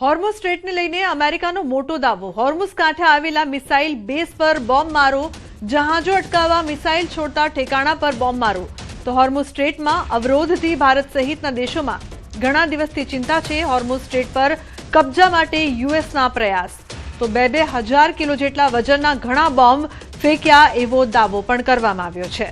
હોર્મુઝ સ્ટ્રેટને લઈને અમેરિકાનો મોટો દાવો। હોર્મુઝ કાંઠે આવેલા મિસાઇલ બેઝ પર બોમ્બ મારો, જહાજો અટકાવવા મિસાઇલ છોડતા ઠેકાણા પર બોમ્બ મારો। તો હોર્મુઝ સ્ટ્રેટમાં અવરોધથી ભારત સહિતના દેશોમાં ઘણા દિવસથી ચિંતા છે। હોર્મુઝ સ્ટ્રેટ પર કબજા માટે યુએસના પ્રયાસ। તો 2,000 કિલો જેટલા વજનના ઘણા બોમ્બ ફેંક્યા એવો દાવો પણ કરવામાં આવ્યો છે।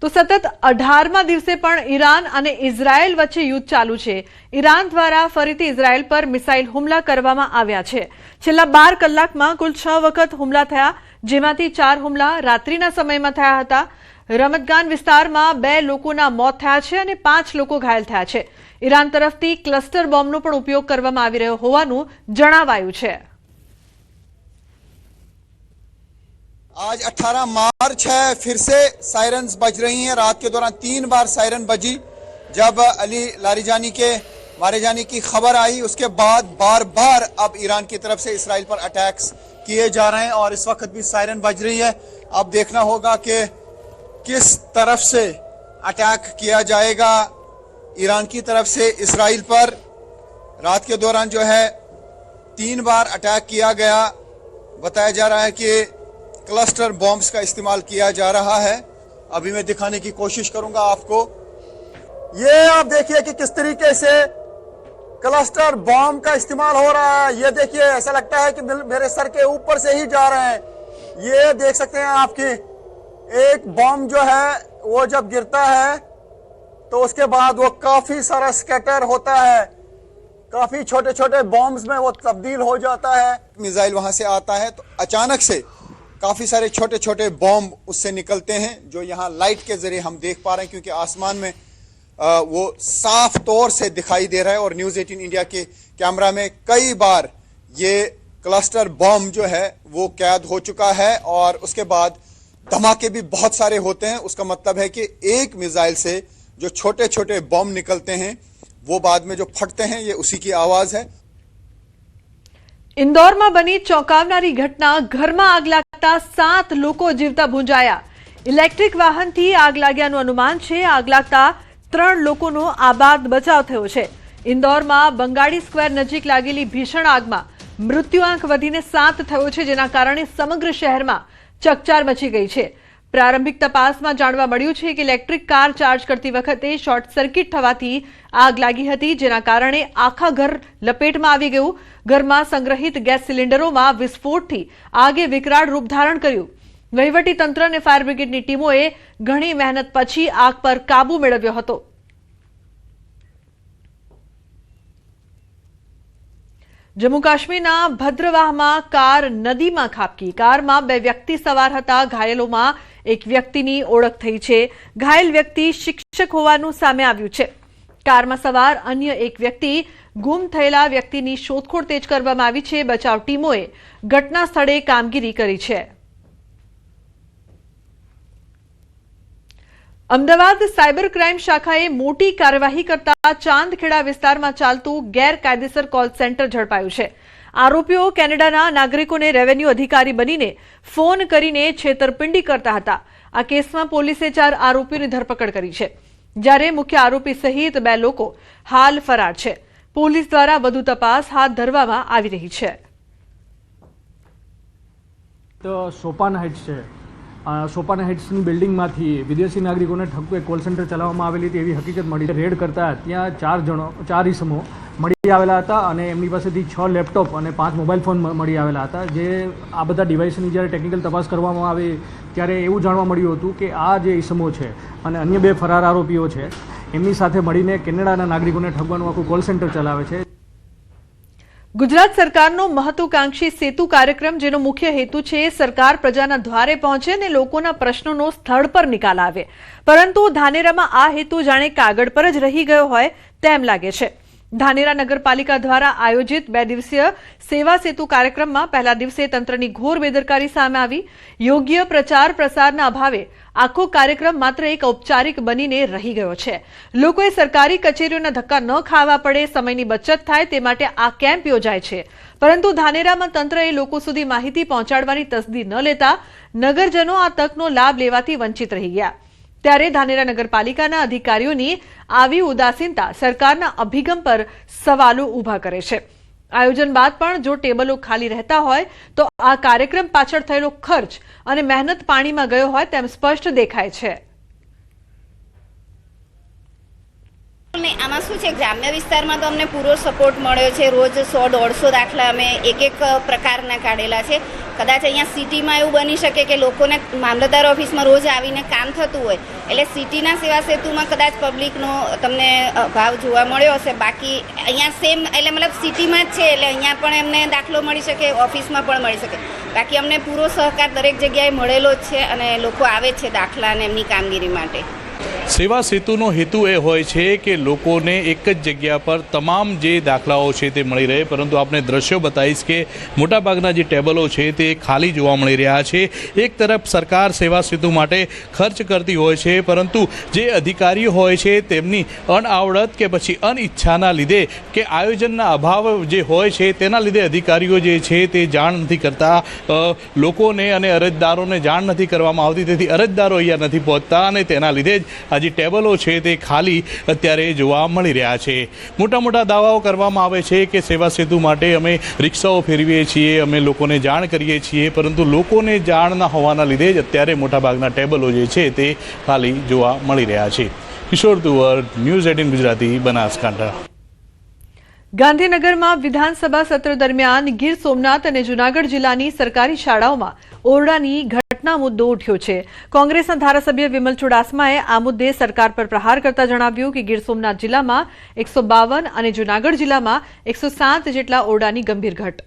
तो सतत 18मा दिवसे पण ईरान અને ઇઝરાયલ વચ્ચે યુદ્ધ ચાલુ છે। ઈરાન દ્વારા ફરીથી ઇઝરાયલ પર મિસાઇલ હુમલા કરવામાં આવ્યા છે। છેલ્લા 12 કલાકમાં કુલ 6 વખત હુમલા થયા, જેમાંથી 4 હુમલા રાત્રિના સમયમાં થયા હતા। રમતગાન વિસ્તારમાં 2 લોકોના મોત થયા છે અને 5 લોકો ઘાયલ થયા છે। ઈરાન તરફથી ક્લસ્ટર બોમ્બનો પણ ઉપયોગ કરવામાં આવી રહ્યો હોવાનું જણાવાયું છે। आज 18 मार्च है, फिर से सायरन्स बज रही हैं। रात के दौरान 3 बार सायरन बजी जब अली लारिजानी के मारे जाने की खबर आई। उसके बाद बार बार अब ईरान की तरफ से इसराइल पर अटैक्स किए जा रहे हैं और इस वक्त भी सायरन बज रही है। अब देखना होगा कि किस तरफ से अटैक किया जाएगा ईरान की तरफ से इसराइल पर। रात के दौरान जो है 3 बार अटैक किया गया। बताया जा रहा है कि क्लस्टर बॉम्ब्स का इस्तेमाल किया जा रहा है। अभी मैं दिखाने की कोशिश करूंगा आपको। ये आप देखिए कि किस तरीके से क्लस्टर बॉम्ब का इस्तेमाल हो रहा है। ये देखिए, ऐसा लगता है कि मेरे सर के ऊपर से ही जा रहे हैं। ये देख सकते हैं आपकी एक बॉम्ब जो है वो जब गिरता है तो उसके बाद वो काफी सारा स्कैटर होता है, काफी छोटे छोटे बॉम्ब्स में वो तब्दील हो जाता है। मिसाइल वहां से आता है तो अचानक से काफी सारे छोटे छोटे बॉम्ब उससे निकलते हैं, जो यहाँ लाइट के जरिए हम देख पा रहे हैं, क्योंकि आसमान में वो साफ तौर से दिखाई दे रहा है। और न्यूज़ 18 इंडिया के कैमरा में कई बार ये क्लस्टर बॉम्ब जो है वो कैद हो चुका है और उसके बाद धमाके भी बहुत सारे होते हैं। उसका मतलब है कि एक मिसाइल से जो छोटे छोटे बॉम्ब निकलते हैं वो बाद में जो फटते हैं, ये उसी की आवाज है। इंदौરમાં બની ચોંકાવનારી ઘટના। ઘરમાં આગ લાગતા 7 લોકો જીવતા ભૂંજાયા। ઇલેક્ટ્રિક વાહનથી આગ લાગ્યાનું અનુમાન છે। આગ લાગતા 3 લોકોનો આબાદ બચાવ થયો છે। ઇન્દોરમાં બંગાળી સ્ક્વેર નજીક લાગેલી ભીષણ આગમાં મૃત્યુઆંક વધીને 7 થયો છે, જેના કારણે સમગ્ર શહેરમાં ચકચાર મચી ગઈ છે। પ્રારંભિક તપાસમાં જાણવા મળ્યું છે કે ઇલેક્ટ્રિક કાર ચાર્જ કરતી વખતે શોર્ટ સર્કિટ થવાથી આગ લાગી હતી, જેના કારણે આખા ઘર લપેટમાં આવી ગયું। ઘરમાં સંગ્રહિત ગેસ સિલિન્ડરોમાં વિસ્ફોટથી આગે વિકરાળ રૂપ ધારણ કર્યું। વહીવટી તંત્ર અને ફાયર બ્રિગેડની ટીમોએ ઘણી મહેનત પછી આગ પર કાબુ મેળવ્યો હતો। જમ્મુ કાશ્મીરના ભદ્રવાહમાં કાર નદીમાં ખાબકી। કારમાં 2 વ્યક્તિ સવાર હતા। ઘાયલોમાં એક વ્યક્તિની ઓળખ થઈ છે। ઘાયલ વ્યક્તિ શિક્ષક હોવાનું સામે આવ્યું છે। કારમાં સવાર અન્ય એક વ્યક્તિ ગુમ થયેલા વ્યક્તિની શોધખોળ તેજ કરવામાં આવી છે। બચાવ ટીમોએ ઘટના સ્થળે કામગીરી કરી છે। અમદાવાદ સાયબર ક્રાઇમ શાખાએ મોટી કાર્યવાહી કરતા ચાંદખેડા વિસ્તારમાં ચાલતું ગેરકાયદેસર કોલ સેન્ટર ઝડપાયું છે। આરોપીઓ કેનેડાના નાગરિકોને રેવન્યુ અધિકારી બનીને ફોન કરીને છેતરપિંડી કરતા હતા। આ કેસમાં પોલીસે 4 આરોપીઓની ધરપકડ કરી છે, જ્યારે મુખ્ય આરોપી સહિત 2 લોકો હાલ ફરાર છે। પોલીસ દ્વારા વધુ તપાસ હાથ ધરવામાં આવી રહી છે। તો સોપાન હાઇટ્સ છે, સોપાન હાઇટ્સની બિલ્ડિંગમાંથી વિદેશી નાગરિકોને ઠગતું એક કોલ સેન્ટર ચલાવવામાં આવેલી હતી એવી હકીકત મળી। રેડ કરતા ત્યાં 4 ઇસમો મળી આવેલા હતા અને એમની પાસેથી 6 લેપટોપ અને 5 મોબાઈલ ફોન મળી આવેલા હતા। જે આ બધા ડિવાઇસની જ્યારે ટેકનિકલ તપાસ કરવામાં આવે ત્યારે એવું જાણવા મળ્યું હતું કે આ જે ઇસમો છે અને અન્ય 2 ફરાર આરોપીઓ છે એમની સાથે મળીને કેનેડાના નાગરિકોને ઠગવાનું આખું કોલ સેન્ટર ચલાવે છે। ગુજરાત સરકારનો મહત્વાકાંક્ષી સેતુ કાર્યક્રમ, જેનો મુખ્ય હેતુ છે સરકાર પ્રજાના દ્વારે પહોંચે અને લોકોના પ્રશ્નોનો સ્થળ પર નિકાલ આવે, પરંતુ ધાનેરામાં આ હેતુ જાણે કાગળ પર જ રહી ગયો હોય તેમ લાગે છે। ધાનેરા નગરપાલિકા દ્વારા આયોજિત 2 દિવસીય સેવા સેતુ કાર્યક્રમમાં પહેલા દિવસે તંત્રની ઘોર બેદરકારી સામે આવી। યોગ્ય પ્રચાર પ્રસારના અભાવે આખો કાર્યક્રમ માત્ર એક ઔપચારિક બનીને રહી ગયો છે। લોકોએ સરકારી કચેરીઓના ધક્કા ન ખાવા પડે, સમયની બચત થાય તે માટે આ કેમ્પ યોજાય છે, પરંતુ ધાનેરામાં તંત્રએ લોકો સુધી માહિતી પહોંચાડવાની તસદી ન લેતા નગરજનો આ તકનો લાભ લેવાથી વંચિત રહી ગયા। ત્યારે ધાનેરા નગરપાલિકાના અધિકારીઓની આવી ઉદાસીનતા સરકારના અભિગમ પર સવાલો ઊભા કરે છે। આયોજન બાદ પણ જો ટેબલો ખાલી રહેતા હોય તો આ કાર્યક્રમ પાછળ થયેલો ખર્ચ અને મહેનત પાણીમાં ગયો હોય તેમ સ્પષ્ટ દેખાય છે। આમાં શું છે, ગ્રામ્ય વિસ્તારમાં તો અમને પૂરો સપોર્ટ મળ્યો છે। રોજ 100-150 દાખલા અમે એક પ્રકારના કાઢેલા છે। કદાચ અહીંયા સિટીમાં એવું બની શકે કે લોકોને મામલતદાર ઓફિસમાં રોજ આવીને કામ થતું હોય, એટલે સિટીના સેવા સેતુમાં કદાચ પબ્લિકનો તમને અભાવ જોવા મળ્યો હશે। બાકી અહીંયા સેમ એટલે મતલબ સિટીમાં જ છે, એટલે અહીંયા પણ એમને દાખલો મળી શકે, ઓફિસમાં પણ મળી શકે। બાકી અમને પૂરો સહકાર દરેક જગ્યાએ મળેલો જ છે અને લોકો આવે છે દાખલા અને એમની કામગીરી માટે। સેવા સેતુનો હેતુ એ હોય છે કે લોકોને એક જ જગ્યા પર તમામ જે દાખલાઓ છે તે મળી રહે, પરંતુ આપણે દ્રશ્યો બતાવીશ કે મોટાભાગના જે ટેબલો છે તે ખાલી જોવા મળી રહ્યા છે। એક તરફ સરકાર સેવા સેતુ માટે ખર્ચ કરતી હોય છે, પરંતુ જે અધિકારીઓ હોય છે તેમની અણઆવડત કે પછી અનિચ્છાના લીધે કે આયોજનના અભાવ જે હોય છે તેના લીધે અધિકારીઓ જે છે તે જાણ નથી કરતા, લોકોને અને અરજદારોને જાણ નથી કરવામાં આવતી, તેથી અરજદારો અહીંયા નથી પહોંચતા અને તેના લીધે જ આ જે ટેબલો છે તે ખાલી અત્યારે જોવા મળી રહ્યા છે। મોટા મોટા દાવાઓ કરવામાં આવે છે કે સેવા સેતુ માટે અમે રિક્ષાઓ ફેરવીએ છીએ, અમે લોકોને જાણ કરીએ છીએ, પરંતુ લોકોને જાણ ન હોવાના લીધે જ અત્યારે મોટાભાગના ટેબલો જે છે તે ખાલી જોવા મળી રહ્યા છે। કિશોર તુવર, ન્યૂઝ 18 ગુજરાતી, બનાસકાંઠા। ગાંધીનગરમાં વિધાનસભા સત્ર દરમિયાન ગીર સોમનાથ અને જૂનાગઢ જિલ્લાની સરકારી શાળાઓમાં ઓરડાની ઘટના મુદ્દો ઉઠ્યો છે। કોંગ્રેસના ધારાસભ્ય વિમલ ચુડાસમાએ આ મુદ્દે સરકાર પર પ્રહાર કરતા જણાવ્યું કે ગીર સોમનાથ જિલ્લામાં 152 અને જૂનાગઢ જિલ્લામાં 107 જેટલા ઓરડાની ગંભીર ઘટ।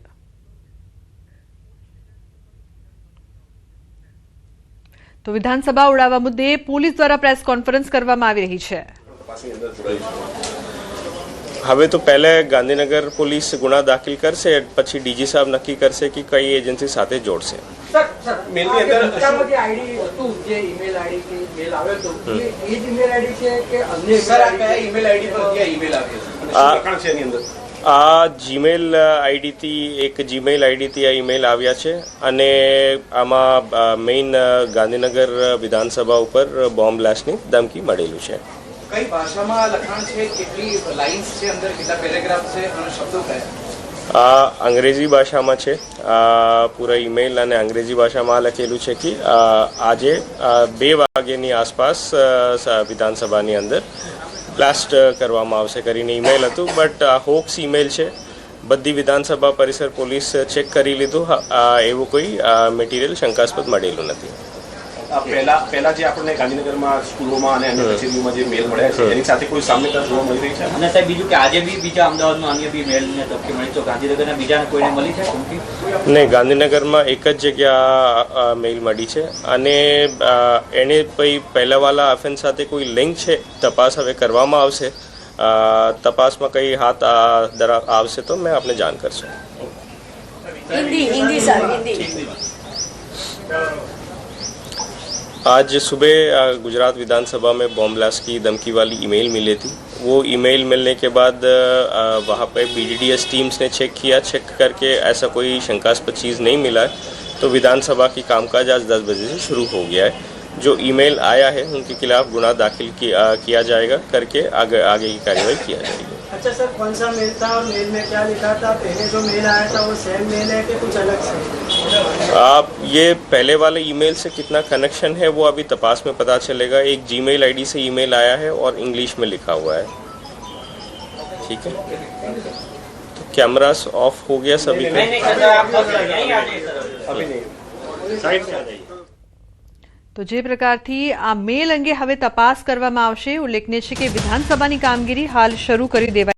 તો વિધાનસભા ઉડાવવા મુદ્દે પોલીસ દ્વારા પ્રેસ કોન્ફરન્સ કરવામાં આવી રહી છે। હવે તો પહેલે ગાંધીનગર પોલીસ ગુના દાખલ કરશે, પછી ડીજી સાહેબ નક્કી કરશે કે કઈ એજન્સી સાથે જોડશે। આ જીમેલ આઈડીથી એક જીમેલ આઈડીથી આ ઈમેલ આવ્યા છે અને આમાં મેઇન ગાંધીનગર વિધાનસભા ઉપર બોમ્બ બ્લાસ્ટની ધમકી મળેલું છે। કઈ ભાષામાં લખાણ છે, કેટલી લાઇન્સ છે, અંદર કેટલા પેરેગ્રાફ છે અને શબ્દો કયા? આ અંગ્રેજી ભાષામાં છે। પૂરા ઈમેલ અને અંગ્રેજી ભાષામાં લખેલું છે કે આજે 2 વાગ્યાની આસપાસ વિધાનસભાની અંદર બ્લાસ્ટ કરવામાં આવશે કરીને ઈમેલ હતું, બટ હોક્સ ઈમેલ છે। બધી વિધાનસભા પરિસર પોલીસ ચેક કરી લીધું, એવું કોઈ મટીરિયલ શંકાસ્પદ મળેલું નથી। પહેલા જે આપણને ગાંધીનગરમાં સ્કૂલોમાં અને અન્ય કચેરીઓમાં જે મેલ મળ્યા છે એની સાથે કોઈ સામ્યતા જોવા મળી રહી છે? અને સાહેબ બીજું કે આજે બી બીજા અમદાવાદમાં અન્ય બી મેલને ધમકી મળી, તો ગાંધીનગરના બીજાને કોઈને મળી છે ધમકી? નહીં, ગાંધીનગરમાં એક જ જગ્યા મેલ મળી છે અને એને કોઈ પહેલાંવાળા ઓફેન્સ સાથે કોઈ લિંક છે, તપાસ હવે કરવામાં આવશે। તપાસમાં કંઈ હાથ આવશે તો મેં આપને જાણ કરશું। आज सुबह गुजरात विधानसभा में बॉम्ब ब्लास्ट की धमकी वाली ईमेल मिली थी। वो ईमेल मिलने के बाद वहाँ पे BDDS टीम्स ने चेक करके ऐसा कोई शंकास्पद चीज़ नहीं मिला है, तो विधानसभा की कामकाज आज 10 बजे से शुरू हो गया है। जो ईमेल आया है उनके खिलाफ गुना दाखिल किया जाएगा, करके आगे की कार्रवाई किया जाएगी। अच्छा सर, कौन सा मेल था और मेल में क्या लिखा था? पहले जो मेल आया था वो सेम मेल है कि कुछ अलग से? आप ये पहले वाले ईमेल से कितना कनेक्शन है वो अभी तपास में पता चलेगा। एक जीमेल आईडी से ईमेल आया है और इंग्लिश में लिखा हुआ है। ठीक है, तो कैमरास ऑफ हो गया सभी का। તો જે પ્રકારથી આ મેલ અંગે હવે તપાસ કરવામાં આવશે। ઉલ્લેખનીય છે કે વિધાનસભાની કામગીરી હાલ શરૂ કરી દેવાઈ